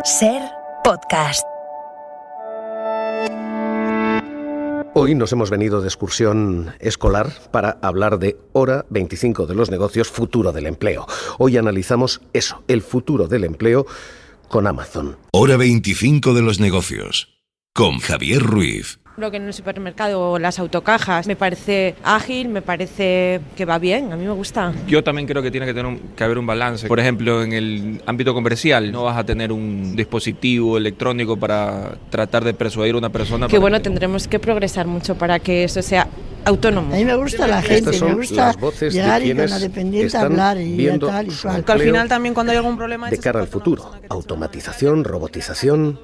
SER Podcast. Hoy nos hemos venido de excursión escolar para hablar de Hora 25 de los negocios, futuro del empleo. Hoy analizamos eso, el futuro del empleo con Amazon. Hora 25 de los negocios, con Javier Ruiz. Creo que en el supermercado las autocajas me parece ágil, me parece que va bien, a mí me gusta. Yo también creo que tiene que haber un balance. Por ejemplo, en el ámbito comercial no vas a tener un dispositivo electrónico para tratar de persuadir a una persona. Que bueno, tendremos que progresar mucho para que eso sea autónomo. A mí me gusta la gente, me gusta llegar y con la dependiente hablar y tal y cual. Que al final también cuando hay algún problema... De cara al futuro, automatización, robotización...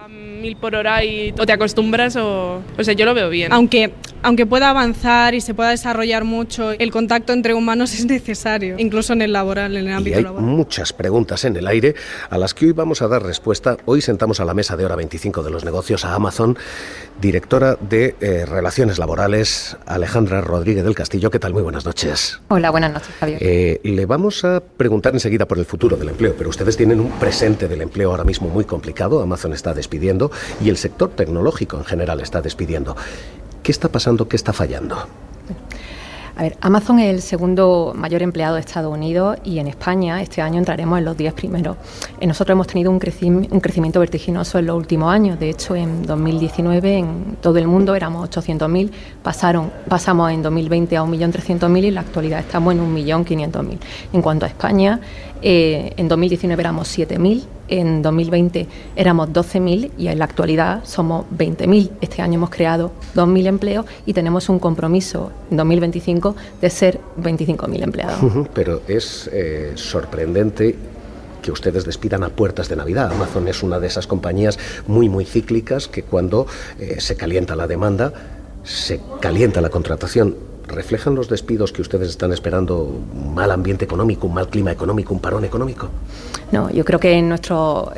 1000 por hora y o te acostumbras o sea, yo lo veo bien. Aunque pueda avanzar y se pueda desarrollar mucho, el contacto entre humanos es necesario, incluso en el laboral, en el ámbito laboral. Hay muchas preguntas en el aire a las que hoy vamos a dar respuesta. Hoy sentamos a la mesa de Hora 25 de los negocios a Amazon, directora de Relaciones Laborales, Alejandra Rodríguez del Castillo. ¿Qué tal? Muy buenas noches. Hola, buenas noches, Javier. Le vamos a preguntar enseguida por el futuro del empleo, pero ustedes tienen un presente del empleo ahora mismo muy complicado. Amazon está despidiendo y el sector tecnológico en general está despidiendo. ¿Qué está pasando? ¿Qué está fallando? A ver, Amazon es el segundo mayor empleado de Estados Unidos y en España este año entraremos en los 10 primeros. Nosotros hemos tenido un crecimiento vertiginoso en los últimos años. De hecho, en 2019 en todo el mundo éramos 800.000, pasamos en 2020 a 1.300.000 y en la actualidad estamos en 1.500.000. En cuanto a España, en 2019 éramos 7.000, en 2020 éramos 12.000 y en la actualidad somos 20.000. Este año hemos creado 2.000 empleos y tenemos un compromiso en 2025 de ser 25.000 empleados. Pero es sorprendente que ustedes despidan a puertas de Navidad. Amazon es una de esas compañías muy cíclicas que cuando se calienta la demanda, se calienta la contratación. ¿Reflejan los despidos que ustedes están esperando un mal ambiente económico, un mal clima económico, un parón económico? No, yo creo que nuestro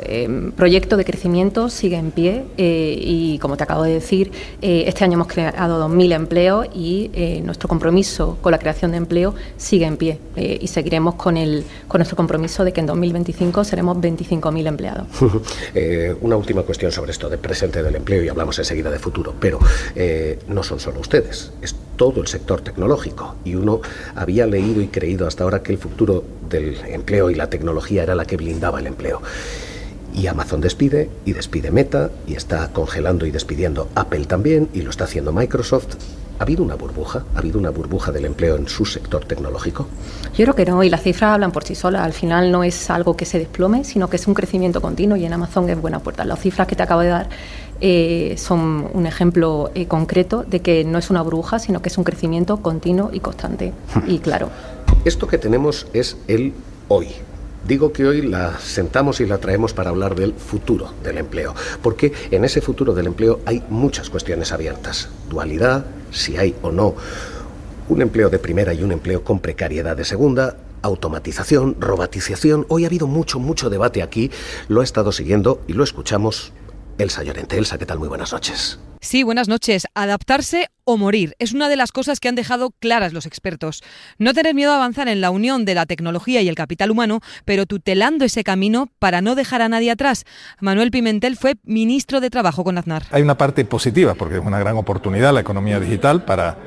proyecto de crecimiento sigue en pie y, como te acabo de decir, este año hemos creado 2.000 empleos y nuestro compromiso con la creación de empleo sigue en pie y seguiremos con nuestro compromiso de que en 2025 seremos 25.000 empleados. Una última cuestión sobre esto de presente del empleo y hablamos enseguida de futuro, pero no son solo ustedes, es todo el sector tecnológico y uno había leído y creído hasta ahora que el futuro del empleo y la tecnología era la que blindaba el empleo. Y Amazon despide y despide Meta y está congelando y despidiendo Apple también y lo está haciendo Microsoft. ¿Ha habido una burbuja? ¿Ha habido una burbuja del empleo en su sector tecnológico? Yo creo que no, y las cifras hablan por sí solas. Al final no es algo que se desplome, sino que es un crecimiento continuo y en Amazon es buena puerta. Las cifras que te acabo de dar son un ejemplo concreto de que no es una burbuja, sino que es un crecimiento continuo y constante y claro. Esto que tenemos es el hoy. Digo que hoy la sentamos y la traemos para hablar del futuro del empleo, porque en ese futuro del empleo hay muchas cuestiones abiertas. Dualidad, si hay o no un empleo de primera y un empleo con precariedad de segunda, automatización, robotización. Hoy ha habido mucho debate aquí, lo he estado siguiendo y lo escuchamos. Elsa Llorente. Elsa, ¿qué tal? Muy buenas noches. Sí, buenas noches. Adaptarse o morir es una de las cosas que han dejado claras los expertos. No tener miedo a avanzar en la unión de la tecnología y el capital humano, pero tutelando ese camino para no dejar a nadie atrás. Manuel Pimentel fue ministro de Trabajo con Aznar. Hay una parte positiva, porque es una gran oportunidad la economía digital para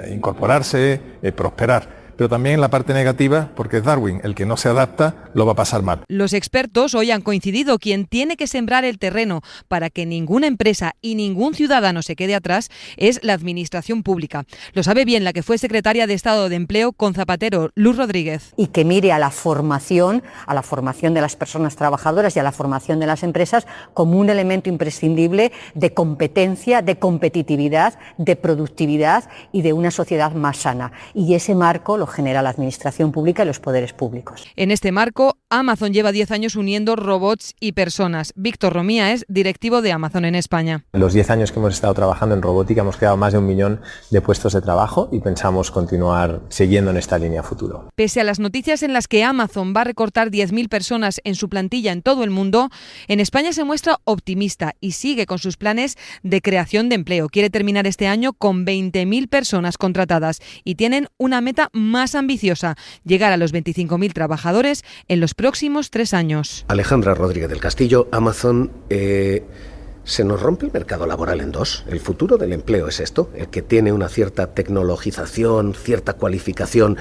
incorporarse, prosperar. Pero también la parte negativa, porque es Darwin, el que no se adapta lo va a pasar mal. Los expertos hoy han coincidido, quien tiene que sembrar el terreno para que ninguna empresa y ningún ciudadano se quede atrás es la administración pública. Lo sabe bien la que fue secretaria de Estado de Empleo con Zapatero, Luz Rodríguez. Y que mire a la formación de las personas trabajadoras y a la formación de las empresas como un elemento imprescindible de competencia, de competitividad, de productividad y de una sociedad más sana. Y ese marco lo genera la administración pública y los poderes públicos. En este marco, Amazon lleva 10 años uniendo robots y personas. Víctor Romía es directivo de Amazon en España. En los 10 años que hemos estado trabajando en robótica hemos creado más de 1 millón de puestos de trabajo y pensamos continuar siguiendo en esta línea futuro. Pese a las noticias en las que Amazon va a recortar 10.000 personas en su plantilla en todo el mundo, en España se muestra optimista y sigue con sus planes de creación de empleo. Quiere terminar este año con 20.000 personas contratadas y tienen una meta más ambiciosa, llegar a los 25.000 trabajadores en los próximos 3 años. Alejandra Rodríguez del Castillo, Amazon, ¿se nos rompe el mercado laboral en dos? ¿El futuro del empleo es esto? El que tiene una cierta tecnologización, cierta cualificación,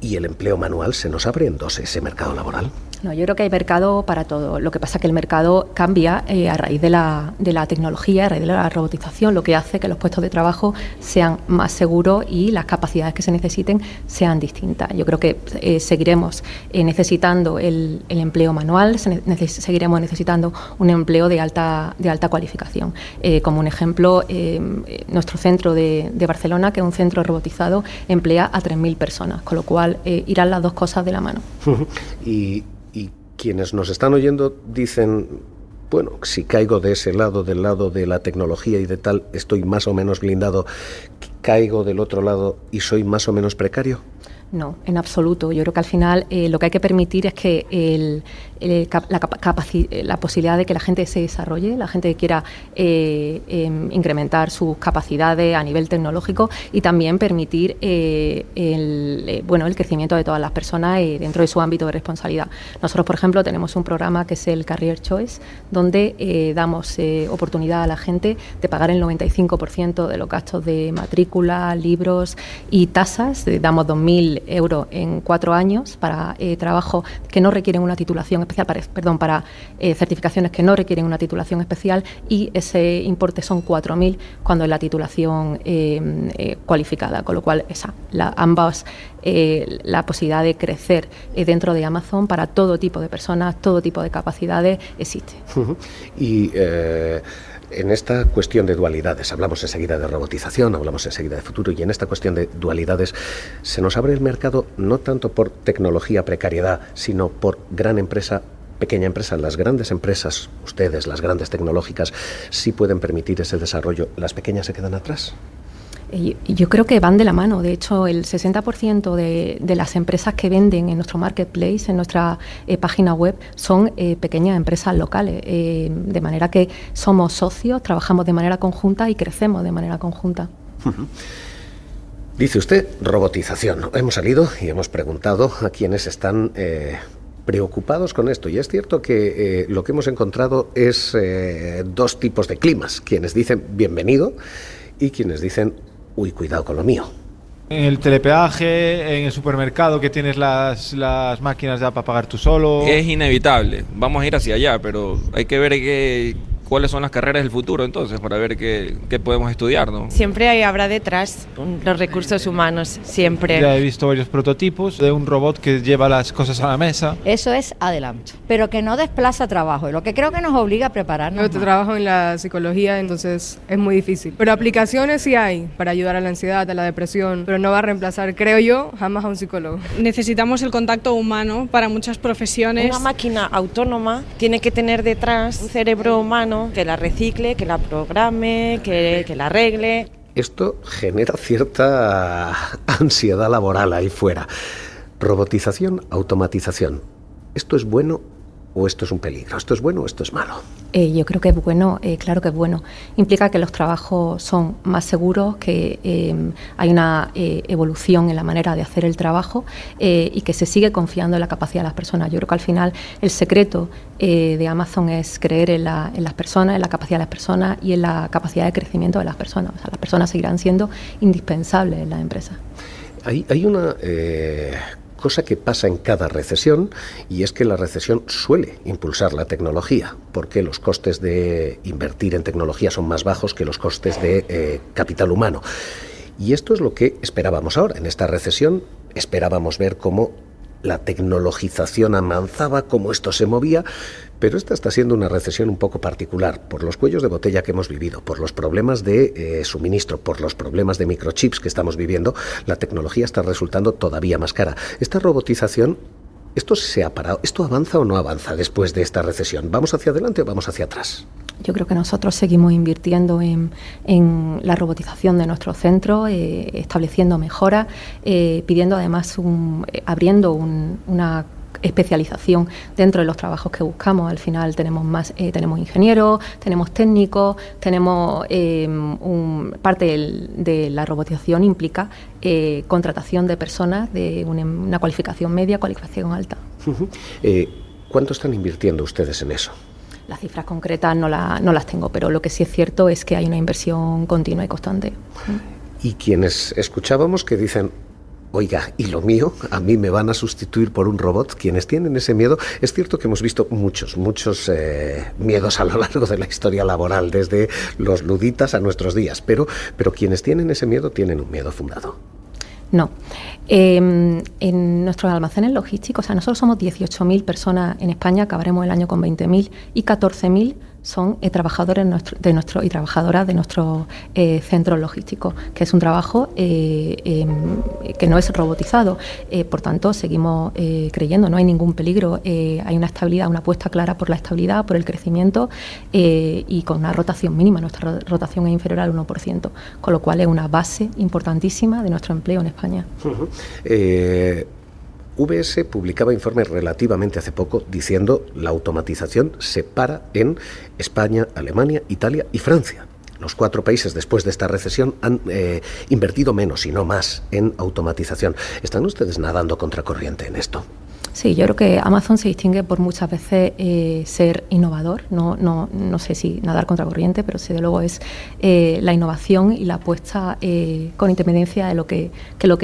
y el empleo manual, ¿se nos abre en dos ese mercado laboral? No, yo creo que hay mercado para todo. Lo que pasa es que el mercado cambia a raíz de la tecnología, a raíz de la robotización, lo que hace que los puestos de trabajo sean más seguros y las capacidades que se necesiten sean distintas. Yo creo que seguiremos necesitando el empleo manual, seguiremos necesitando un empleo de alta cualificación. Como un ejemplo, nuestro centro de Barcelona, que es un centro robotizado, emplea a 3.000 personas, con lo cual irán las dos cosas de la mano. Y quienes nos están oyendo dicen, bueno, si caigo de ese lado, del lado de la tecnología y de tal, estoy más o menos blindado, caigo del otro lado y soy más o menos precario. No, en absoluto. Yo creo que al final lo que hay que permitir es que la posibilidad de que la gente se desarrolle, la gente que quiera incrementar sus capacidades a nivel tecnológico y también permitir el crecimiento de todas las personas dentro de su ámbito de responsabilidad. Nosotros, por ejemplo, tenemos un programa que es el Career Choice, donde damos oportunidad a la gente de pagar el 95% de los gastos de matrícula, libros y tasas. Damos 2.000 euros en 4 años para trabajo que no requieren una titulación especial, para certificaciones que no requieren una titulación especial, y ese importe son 4.000 cuando es la titulación cualificada, con lo cual la posibilidad de crecer dentro de Amazon para todo tipo de personas, todo tipo de capacidades existe. Y en esta cuestión de dualidades, hablamos enseguida de robotización, hablamos enseguida de futuro, y en esta cuestión de dualidades se nos abre el mercado no tanto por tecnología, precariedad, sino por gran empresa, pequeña empresa. Las grandes empresas, ustedes, las grandes tecnológicas, sí pueden permitir ese desarrollo, ¿las pequeñas se quedan atrás? Yo creo que van de la mano. De hecho, el 60% de las empresas que venden en nuestro marketplace, en nuestra página web, son pequeñas empresas locales. De manera que somos socios, trabajamos de manera conjunta y crecemos de manera conjunta. Dice usted robotización. Hemos salido y hemos preguntado a quienes están preocupados con esto. Y es cierto que lo que hemos encontrado es dos tipos de climas. Quienes dicen bienvenido y quienes dicen uy, cuidado con lo mío. En el telepeaje, en el supermercado que tienes las máquinas ya para pagar tú solo. Es inevitable, vamos a ir hacia allá, pero hay que ver cuáles son las carreras del futuro entonces, para ver qué podemos estudiar, ¿no? Siempre habrá detrás los recursos humanos, siempre. Ya he visto varios prototipos de un robot que lleva las cosas a la mesa. Eso es adelanto, pero que no desplaza trabajo, lo que creo que nos obliga a prepararnos. Yo trabajo en la psicología, entonces es muy difícil. Pero aplicaciones sí hay para ayudar a la ansiedad, a la depresión, pero no va a reemplazar, creo yo, jamás a un psicólogo. Necesitamos el contacto humano para muchas profesiones. Una máquina autónoma tiene que tener detrás un cerebro humano que la recicle, que la programe, que la arregle. Esto genera cierta ansiedad laboral ahí fuera. Robotización, automatización. ¿Esto es bueno o esto es un peligro? ¿Esto es bueno o esto es malo? Yo creo que es bueno, claro que es bueno. Implica que los trabajos son más seguros, que hay una evolución en la manera de hacer el trabajo y que se sigue confiando en la capacidad de las personas. Yo creo que al final el secreto de Amazon es creer en las personas, en la capacidad de las personas y en la capacidad de crecimiento de las personas. O sea, las personas seguirán siendo indispensables en las empresas. Hay una cosa que pasa en cada recesión, y es que la recesión suele impulsar la tecnología, porque los costes de invertir en tecnología son más bajos que los costes de capital humano. Y esto es lo que esperábamos ahora. En esta recesión esperábamos ver cómo la tecnologización avanzaba, cómo esto se movía, pero esta está siendo una recesión un poco particular por los cuellos de botella que hemos vivido, por los problemas de suministro, por los problemas de microchips que estamos viviendo. La tecnología está resultando todavía más cara. Esta robotización, ¿esto se ha parado? ¿Esto avanza o no avanza después de esta recesión? ¿Vamos hacia adelante o vamos hacia atrás? Yo creo que nosotros seguimos invirtiendo en la robotización de nuestro centro, estableciendo mejoras, pidiendo además abriendo una especialización dentro de los trabajos que buscamos. Al final tenemos ingenieros, tenemos técnicos, tenemos parte de la robotización implica contratación de personas de una cualificación media, cualificación alta. ¿Cuánto están invirtiendo ustedes en eso? Las cifras concretas no las tengo, pero lo que sí es cierto es que hay una inversión continua y constante. Y quienes escuchábamos que dicen, oiga, ¿y lo mío? ¿A mí me van a sustituir por un robot? Quienes tienen ese miedo, es cierto que hemos visto muchos miedos a lo largo de la historia laboral, desde los luditas a nuestros días, pero quienes tienen ese miedo tienen un miedo fundado. No. En nuestros almacenes logísticos, nosotros somos 18.000 personas en España, acabaremos el año con 20.000 y 14.000 son trabajadores y trabajadoras de nuestros centros logísticos, que es un trabajo que no es robotizado. Por tanto, seguimos creyendo, no hay ningún peligro, hay una estabilidad, una apuesta clara por la estabilidad, por el crecimiento y con una rotación mínima. Nuestra rotación es inferior al 1%, con lo cual es una base importantísima de nuestro empleo en España. VS publicaba informes relativamente hace poco diciendo la automatización se para en España, Alemania, Italia y Francia. Los 4 países después de esta recesión han invertido menos y no más en automatización. ¿Están ustedes nadando contracorriente en esto? Sí, yo creo que Amazon se distingue por muchas veces ser innovador, no sé si nadar contra corriente, pero sí, de luego es la innovación y la apuesta con independencia de lo que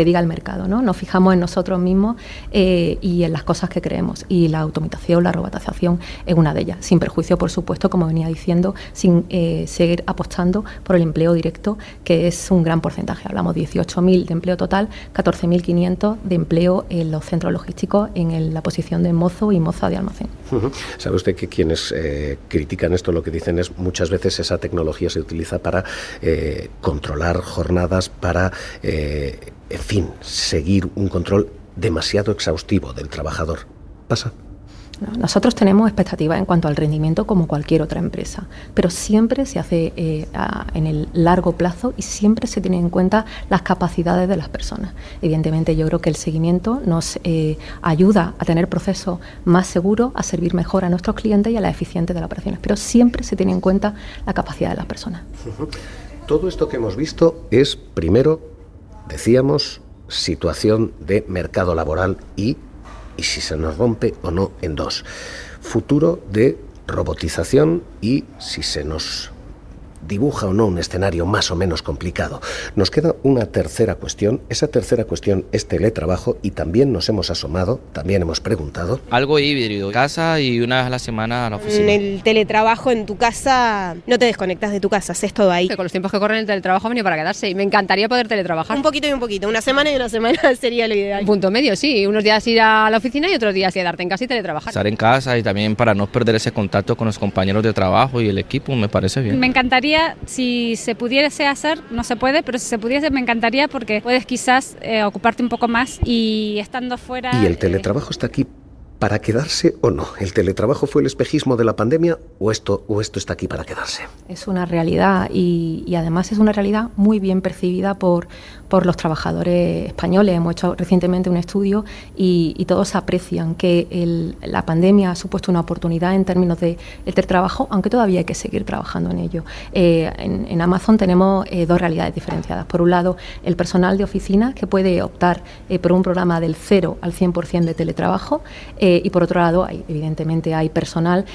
diga el mercado, ¿no? Nos fijamos en nosotros mismos y en las cosas que creemos, y la automatización, la robotización es una de ellas, sin perjuicio, por supuesto, como venía diciendo, sin seguir apostando por el empleo directo, que es un gran porcentaje. Hablamos de 18.000 de empleo total, 14.500 de empleo en los centros logísticos en la posición de mozo y moza de almacén. ¿Sabe usted que quienes critican esto lo que dicen es muchas veces esa tecnología se utiliza para controlar jornadas, para, en fin, seguir un control demasiado exhaustivo del trabajador? ¿Pasa? Nosotros tenemos expectativas en cuanto al rendimiento como cualquier otra empresa, pero siempre se hace en el largo plazo y siempre se tienen en cuenta las capacidades de las personas. Evidentemente, yo creo que el seguimiento nos ayuda a tener procesos más seguros, a servir mejor a nuestros clientes y a la eficiencia de las operaciones, pero siempre se tiene en cuenta la capacidad de las personas. Todo esto que hemos visto es, primero, decíamos, situación de mercado laboral y si se nos rompe o no en 2. Futuro de robotización y si se nos dibuja o no un escenario más o menos complicado. Nos queda una tercera cuestión. Esa tercera cuestión es teletrabajo y también nos hemos asomado, también hemos preguntado. Algo híbrido, casa y una vez a la semana a la oficina. El teletrabajo en tu casa, no te desconectas de tu casa, haces todo ahí. Con los tiempos que corren el teletrabajo ha venido para quedarse y me encantaría poder teletrabajar. Un poquito y un poquito, una semana y una semana sería lo ideal. Un punto medio, sí, unos días ir a la oficina y otros días quedarte en casa y teletrabajar. Estar en casa y también para no perder ese contacto con los compañeros de trabajo y el equipo, me parece bien. Me encantaría, si se pudiese hacer, no se puede, pero si se pudiese me encantaría porque puedes quizás ocuparte un poco más y estando fuera... ¿Y el teletrabajo está aquí para quedarse o no? ¿El teletrabajo fue el espejismo de la pandemia o esto está aquí para quedarse? Es una realidad y además es una realidad muy bien percibida por los trabajadores españoles. Hemos hecho recientemente un estudio y todos aprecian que la pandemia ha supuesto una oportunidad en términos de el teletrabajo, aunque todavía hay que seguir trabajando en ello. En Amazon tenemos 2 realidades diferenciadas. Por un lado, el personal de oficina que puede optar por un programa del 0 al 100% de teletrabajo y por otro lado, evidentemente hay personal,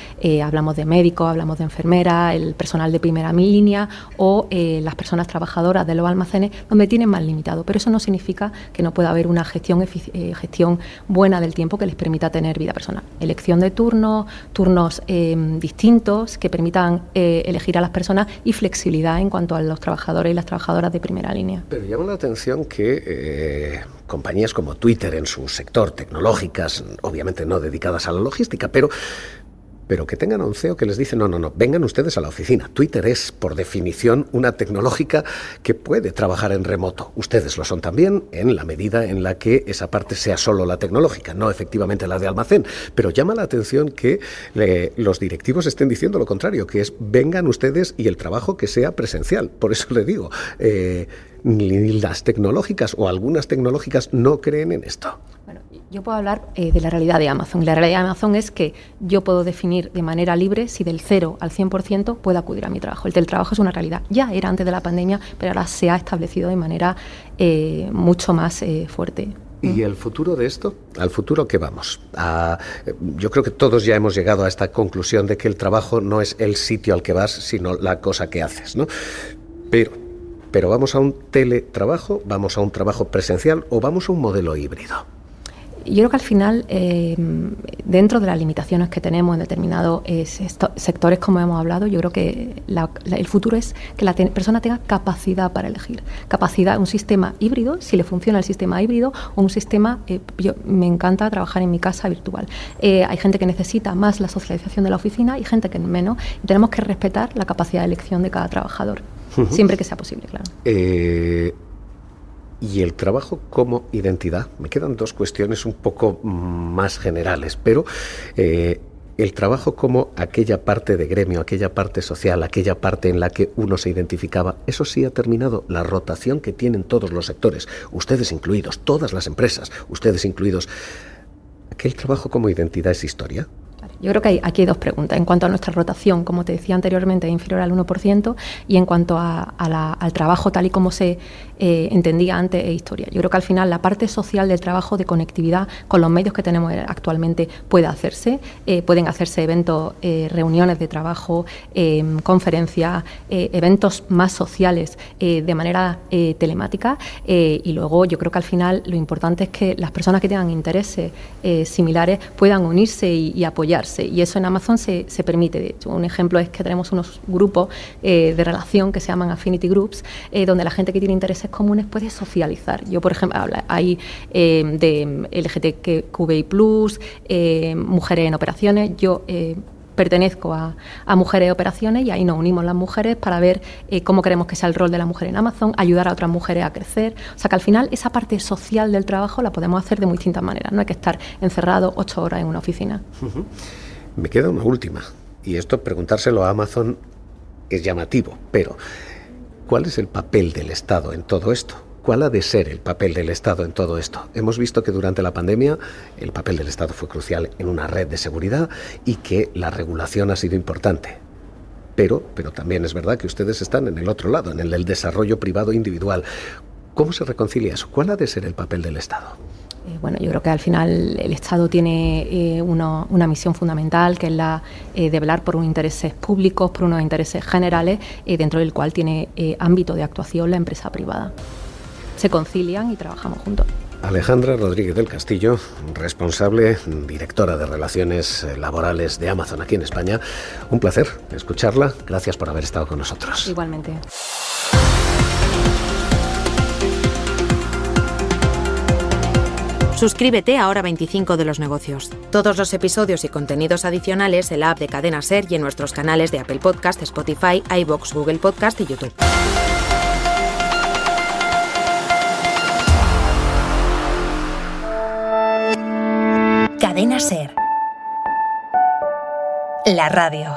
hablamos de médicos, hablamos de enfermeras, el personal de primera línea o las personas trabajadoras de los almacenes donde tienen más limitado, pero eso no significa que no pueda haber una gestión buena del tiempo que les permita tener vida personal. Elección de turnos distintos que permitan elegir a las personas y flexibilidad en cuanto a los trabajadores y las trabajadoras de primera línea. Pero llama la atención que compañías como Twitter en su sector, tecnológicas, obviamente no dedicadas a la logística, pero que tengan a un CEO que les dice no, vengan ustedes a la oficina. Twitter es, por definición, una tecnológica que puede trabajar en remoto. Ustedes lo son también en la medida en la que esa parte sea solo la tecnológica, no efectivamente la de almacén. Pero llama la atención que los directivos estén diciendo lo contrario, que es vengan ustedes y el trabajo que sea presencial. Por eso le digo, ni las tecnológicas o algunas tecnológicas no creen en esto. Bueno, Yo puedo hablar de la realidad de Amazon. La realidad de Amazon es que yo puedo definir de manera libre si del 0 al 100% puedo acudir a mi trabajo. El teletrabajo es una realidad. Ya era antes de la pandemia, pero ahora se ha establecido de manera mucho más fuerte. ¿Y el futuro de esto? ¿Al futuro qué vamos? Yo creo que todos ya hemos llegado a esta conclusión de que el trabajo no es el sitio al que vas, sino la cosa que haces, ¿no? Pero ¿vamos a un teletrabajo, vamos a un trabajo presencial o vamos a un modelo híbrido? Yo creo que al final, dentro de las limitaciones que tenemos en determinados sectores, como hemos hablado, yo creo que el futuro es que la persona tenga capacidad para elegir. Capacidad, un sistema híbrido, si le funciona el sistema híbrido, o un sistema, me encanta trabajar en mi casa virtual. Hay gente que necesita más la socialización de la oficina y gente que menos. Y tenemos que respetar la capacidad de elección de cada trabajador, siempre que sea posible, claro. Y el trabajo como identidad. Me quedan dos cuestiones un poco más generales, pero el trabajo como aquella parte de gremio, aquella parte social, aquella parte en la que uno se identificaba, eso sí ha terminado. La rotación que tienen todos los sectores, ustedes incluidos, todas las empresas, ustedes incluidos. ¿Aquel trabajo como identidad es historia? Yo creo que aquí hay dos preguntas. En cuanto a nuestra rotación, como te decía anteriormente, es inferior al 1%, y en cuanto al trabajo tal y como se entendía antes, es historia. Yo creo que al final la parte social del trabajo, de conectividad con los medios que tenemos actualmente, puede hacerse. Pueden hacerse eventos, reuniones de trabajo, conferencias, eventos más sociales de manera telemática, y luego yo creo que al final lo importante es que las personas que tengan intereses similares puedan unirse y apoyarse. Y eso en Amazon se permite. De hecho, un ejemplo es que tenemos unos grupos de relación que se llaman Affinity Groups, donde la gente que tiene intereses comunes puede socializar. Yo, por ejemplo, hay de LGTBI+, mujeres en operaciones. Yo pertenezco a Mujeres en Operaciones, y ahí nos unimos las mujeres para ver cómo queremos que sea el rol de la mujer en Amazon, ayudar a otras mujeres a crecer. O sea que al final esa parte social del trabajo la podemos hacer de muy distintas maneras. No hay que estar encerrado 8 horas en una oficina. Me queda una última, y esto preguntárselo a Amazon es llamativo, pero ¿cuál es el papel del Estado en todo esto? ¿Cuál ha de ser el papel del Estado en todo esto? Hemos visto que durante la pandemia el papel del Estado fue crucial en una red de seguridad y que la regulación ha sido importante. Pero también es verdad que ustedes están en el otro lado, en el del desarrollo privado individual. ¿Cómo se reconcilia eso? ¿Cuál ha de ser el papel del Estado? Bueno, yo creo que al final el Estado tiene una misión fundamental, que es la de velar por unos intereses públicos, por unos intereses generales, dentro del cual tiene ámbito de actuación la empresa privada. Se concilian y trabajamos juntos. Alejandra Rodríguez del Castillo, responsable, directora de Relaciones Laborales de Amazon aquí en España. Un placer escucharla. Gracias por haber estado con nosotros. Igualmente. Suscríbete a Hora 25 de los negocios. Todos los episodios y contenidos adicionales en la app de Cadena SER y en nuestros canales de Apple Podcast, Spotify, iVoox, Google Podcast y YouTube. Cadena SER. La radio.